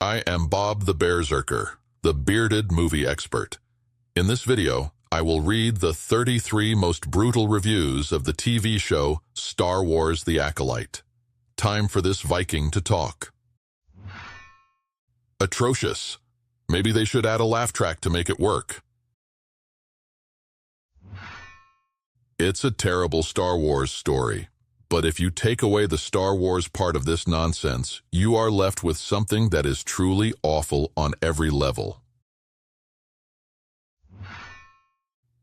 I am Bob the Berzerker, the bearded movie expert. In this video, I will read the 33 most brutal reviews of the TV show Star Wars: The Acolyte. Time for this Viking to talk. Atrocious. Maybe they should add a laugh track to make it work. It's a terrible Star Wars story. But if you take away the Star Wars part of this nonsense, you are left with something that is truly awful on every level.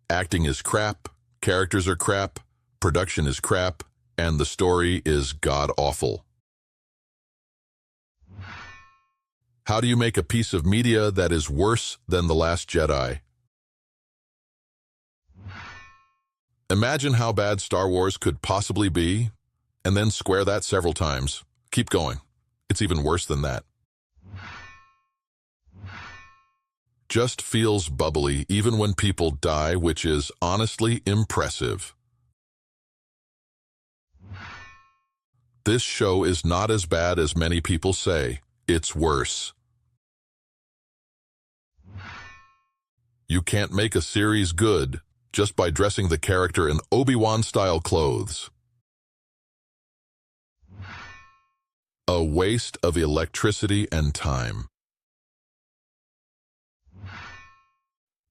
Acting is crap, characters are crap, production is crap, and the story is god-awful. How do you make a piece of media that is worse than The Last Jedi? Imagine how bad Star Wars could possibly be, and then square that several times. Keep going. It's even worse than that. Just feels bubbly even when people die, which is honestly impressive. This show is not as bad as many people say. It's worse. You can't make a series good just by dressing the character in Obi-Wan-style clothes. A waste of electricity and time.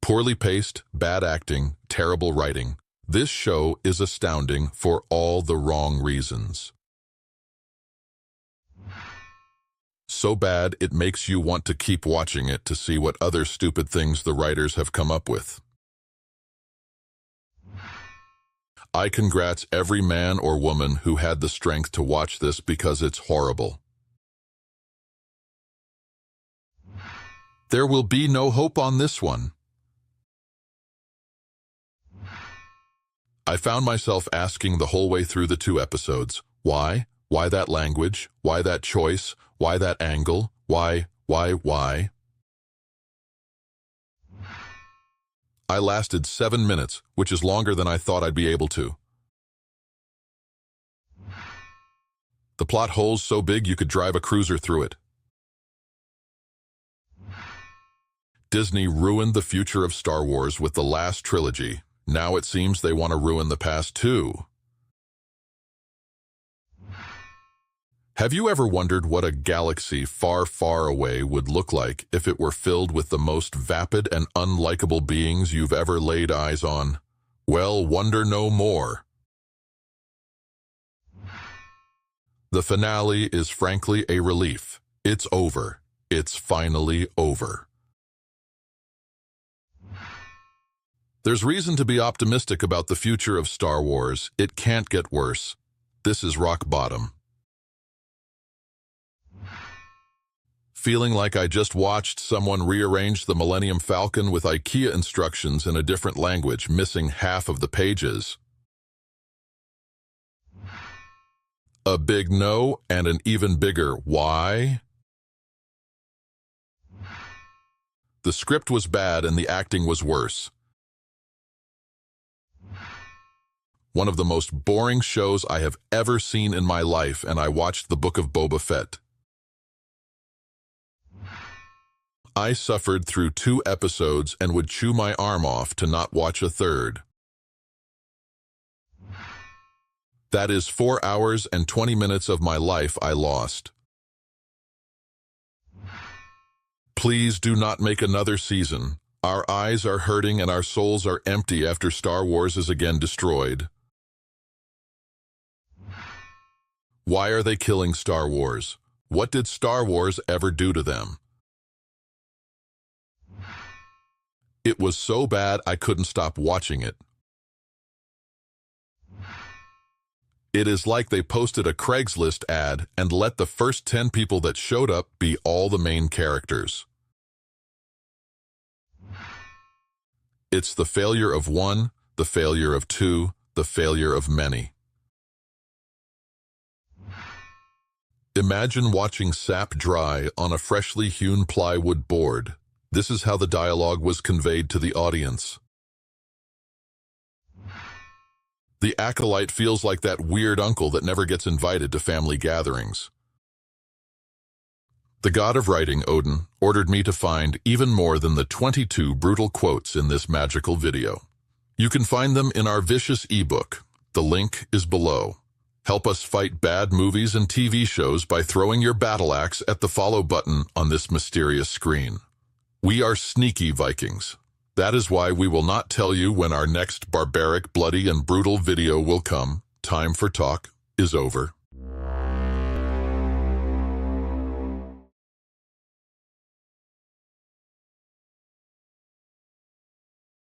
Poorly paced, bad acting, terrible writing. This show is astounding for all the wrong reasons. So bad it makes you want to keep watching it to see what other stupid things the writers have come up with. I congrats every man or woman who had the strength to watch this because it's horrible. There will be no hope on this one. I found myself asking the whole way through the 2 episodes, why? Why that language? Why that choice? Why that angle? Why? I lasted 7 minutes, which is longer than I thought I'd be able to. The plot hole's so big you could drive a cruiser through it. Disney ruined the future of Star Wars with the last trilogy. Now it seems they want to ruin the past too. Have you ever wondered what a galaxy far, far away would look like if it were filled with the most vapid and unlikable beings you've ever laid eyes on? Well, wonder no more. The finale is frankly a relief. It's over. It's finally over. There's reason to be optimistic about the future of Star Wars. It can't get worse. This is rock bottom. Feeling like I just watched someone rearrange the Millennium Falcon with IKEA instructions in a different language, missing half of the pages. A big no and an even bigger why? The script was bad and the acting was worse. One of the most boring shows I have ever seen in my life, and I watched the Book of Boba Fett. I suffered through 2 episodes and would chew my arm off to not watch a third. That is 4 hours and 20 minutes of my life I lost. Please do not make another season. Our eyes are hurting and our souls are empty after Star Wars is again destroyed. Why are they killing Star Wars? What did Star Wars ever do to them? It was so bad I couldn't stop watching it. It is like they posted a Craigslist ad and let the first 10 people that showed up be all the main characters. It's the failure of one, the failure of two, the failure of many. Imagine watching sap dry on a freshly hewn plywood board. This is how the dialogue was conveyed to the audience. The Acolyte feels like that weird uncle that never gets invited to family gatherings. The god of writing, Odin, ordered me to find even more than the 22 brutal quotes in this magical video. You can find them in our vicious ebook. The link is below. Help us fight bad movies and TV shows by throwing your battle axe at the follow button on this mysterious screen. We are sneaky Vikings. That is why we will not tell you when our next barbaric, bloody, and brutal video will come. Time for talk is over.